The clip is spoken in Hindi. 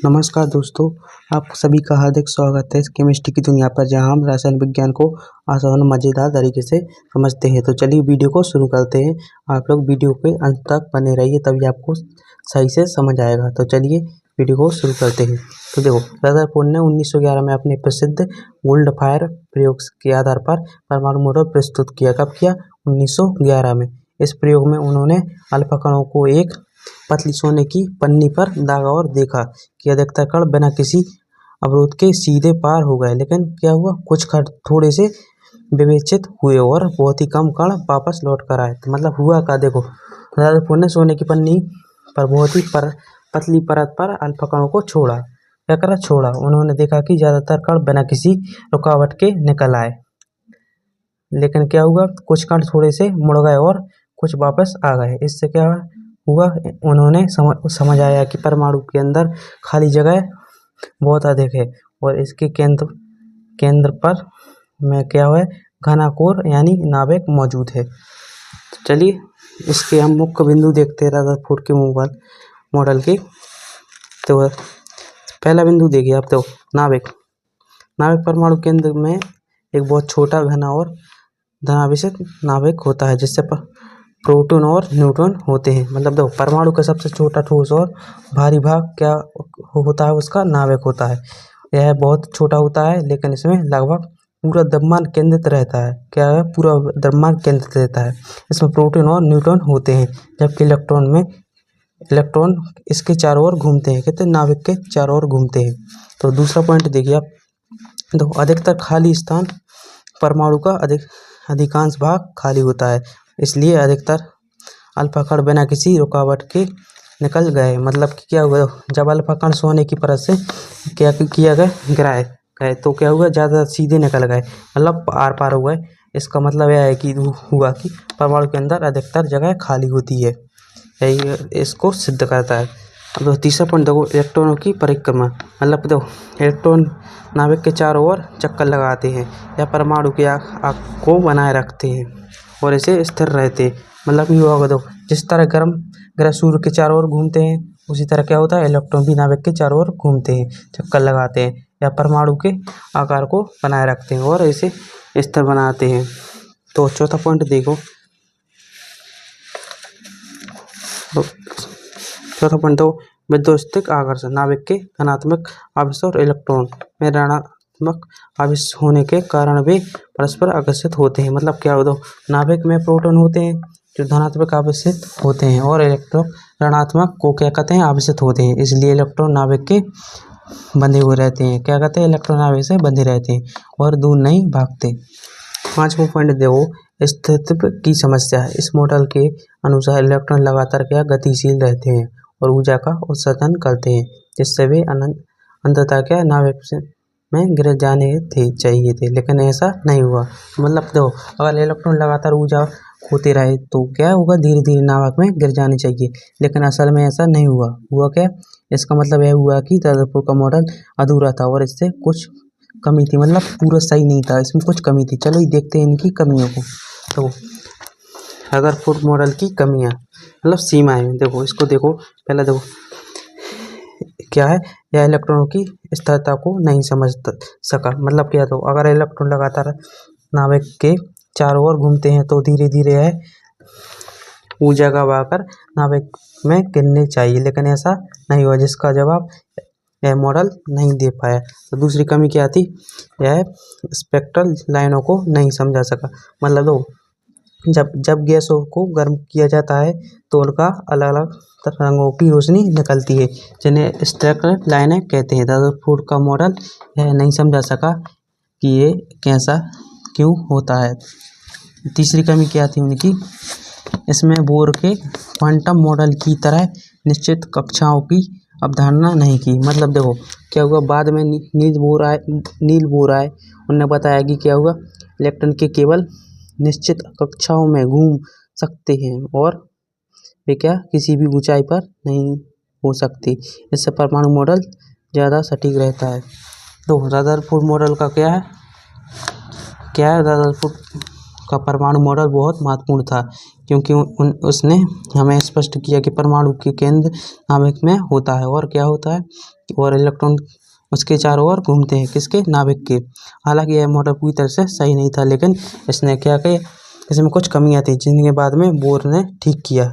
नमस्कार दोस्तों, आप सभी का हार्दिक स्वागत है इस केमिस्ट्री की दुनिया पर, जहां हम रसायन विज्ञान को आसान और मज़ेदार तरीके से समझते हैं। तो चलिए वीडियो को शुरू करते हैं। आप लोग वीडियो पे अंत तक बने रहिए, तभी आपको सही से समझ आएगा। तो चलिए वीडियो को शुरू करते हैं। तो देखो, रदरफोर्ड ने 1911 में अपने प्रसिद्ध गोल्ड फायर प्रयोग के आधार पर परमाणु मॉडल प्रस्तुत किया। कब किया? 1911 में। इस प्रयोग में उन्होंने अल्फा कणों को एक पतली सोने की पन्नी पर दागा और देखा कि अधिकतर कण बिना किसी अवरोध के सीधे पार हो गए। लेकिन क्या हुआ? कुछ कण थोड़े से विवेचित हुए और बहुत ही कम कण वापस लौट कर आए। तो मतलब हुआ क्या? देखो, रदरफोर्ड ने सोने की पन्नी पर बहुत ही पतली परत पर अल्फा कणों को छोड़ा। क्या करा? छोड़ा। उन्होंने देखा कि ज्यादातर कण बिना किसी रुकावट के निकल आए। लेकिन क्या हुआ? कुछ कण थोड़े से मुड़ गए और कुछ वापस आ गए। इससे क्या हुआ? उन्होंने समझ आया कि परमाणु के अंदर खाली जगह बहुत अधिक है और इसके केंद्र पर में क्या है? घना कोर यानी नाभिक मौजूद है। तो चलिए इसके हम मुख्य बिंदु देखते हैं रदरफोर्ड के मॉडल के। तो पहला बिंदु देखिए आप, तो नाभिक परमाणु केंद्र में एक बहुत छोटा, घना और धनावेशित नाभिक होता है, जिससे प्रोटॉन और न्यूट्रॉन होते हैं। मतलब देखो, परमाणु का सबसे छोटा ठोस और भारी भाग क्या होता है? उसका नाभिक होता है। यह बहुत छोटा होता है, लेकिन इसमें लगभग पूरा द्रव्यमान केंद्रित रहता है। क्या है? पूरा द्रव्यमान केंद्रित रहता है। इसमें प्रोटॉन और न्यूट्रॉन होते हैं, जबकि इलेक्ट्रॉन इसके चारों ओर घूमते हैं। कहते हैं नाभिक के चारों ओर घूमते हैं। तो दूसरा पॉइंट देखिए आप, तो अधिकतर खाली स्थान परमाणु का अधिकांश भाग खाली होता है, इसलिए अधिकतर अल्फा कण बिना किसी रुकावट के निकल गए। मतलब कि क्या हुआ? जब अल्फा कण सोने की परत से क्या किया गया? गिराए गए, तो क्या हुआ? ज़्यादा सीधे निकल गए, मतलब आर पार हो गए। इसका मतलब यह है कि हुआ कि परमाणु के अंदर अधिकतर जगह खाली होती है। यही इसको सिद्ध करता है। अब तीसरा पॉइंट देखो, इलेक्ट्रॉनों की परिक्रमा। मतलब देखो, इलेक्ट्रॉन नाभिक के चारों ओर चक्कर लगाते हैं या परमाणु की आग को बनाए रखते हैं और इसे स्थिर रहते हैं। मतलब ये होगा, देखो, जिस तरह गर्म ग्रह सूर्य के चारों ओर घूमते हैं, उसी तरह क्या होता है? इलेक्ट्रॉन भी नाभिक के चारों ओर घूमते हैं, चक्कर लगाते हैं या परमाणु के आकार को बनाए रखते हैं और इसे स्थिर बनाते हैं। तो चौथा पॉइंट देखो, चौथा पॉइंट तो विद्युतीय आकर्षण। नाभिक के धनात्मक आवेश और इलेक्ट्रॉन में ऋणात्मक आवेश होने के कारण वे परस्पर आकर्षित होते हैं। मतलब क्या होता है? नाभिक में प्रोटॉन होते हैं जो धनात्मक आवेशित होते हैं और इलेक्ट्रॉन ऋणात्मक को क्या कहते हैं? आवेशित होते हैं। इसलिए इलेक्ट्रॉन नाभिक के बंधे हुए रहते हैं। क्या कहते हैं? इलेक्ट्रॉन नाभिक से बंधे रहते हैं और दूर नहीं भागते। पांचवा पॉइंट देखो, स्थितित्व की समस्या है। इस मॉडल के अनुसार इलेक्ट्रॉन लगातार क्या गतिशील रहते हैं और ऊर्जा का उत्सर्जन करते हैं, जिससे वे अंततः क्या नाभिक में गिर जाने चाहिए थे, लेकिन ऐसा नहीं हुआ। मतलब देखो, अगर इलेक्ट्रॉन लगातार ऊर्जा खोते रहे तो क्या होगा? धीरे धीरे नाभिक में गिर जानी चाहिए, लेकिन असल में ऐसा नहीं हुआ। हुआ क्या? इसका मतलब यह हुआ कि रदरफोर्ड का मॉडल अधूरा था और इससे कुछ कमी थी। मतलब पूरा सही नहीं था, इसमें कुछ कमी थी। चलो ये देखते हैं इनकी कमियों को। तो रदरफोर्ड मॉडल की कमियां, मतलब सीमाएं। देखो इसको देखो, पहला देखो क्या है? यह इलेक्ट्रॉनों की स्थिरता को नहीं समझ सका। मतलब क्या? तो अगर इलेक्ट्रॉन लगातार नाभिक के चारों ओर घूमते हैं तो धीरे धीरे यह ऊर्जा का बहाकर नाभिक में गिरने चाहिए, लेकिन ऐसा नहीं हुआ, जिसका जवाब यह मॉडल नहीं दे पाया। तो दूसरी कमी क्या थी? यह स्पेक्ट्रल लाइनों को नहीं समझा सका। मतलब दो, जब गैसों को गर्म किया जाता है तो उनका अलग अलग रंगों की रोशनी निकलती है, जिन्हें स्पेक्ट्रल लाइनें कहते हैं। रदरफोर्ड का मॉडल यह नहीं समझा सका कि ये कैसा क्यों होता है। तीसरी कमी क्या थी उनकी? इसमें बोर के क्वांटम मॉडल की तरह निश्चित कक्षाओं की अवधारणा नहीं की। मतलब देखो क्या हुआ? बाद में नील बोर आए, उन्होंने बताया कि क्या हुआ? इलेक्ट्रॉन के केवल निश्चित कक्षाओं में घूम सकते हैं और वे क्या किसी भी ऊंचाई पर नहीं हो सकती। इससे परमाणु मॉडल ज़्यादा सटीक रहता है। तो रदरफोर्ड मॉडल का क्या है? रदरफोर्ड का परमाणु मॉडल बहुत महत्वपूर्ण था, क्योंकि उसने हमें स्पष्ट किया कि परमाणु के केंद्र नाभिक में होता है और क्या होता है, और इलेक्ट्रॉन उसके चारों ओर घूमते हैं, किसके, नाभिक के। हालांकि यह मॉडल पूरी तरह से सही नहीं था, लेकिन इसने क्या किया, इसमें कुछ कमियां थी जिनके बाद में बोर ने ठीक किया।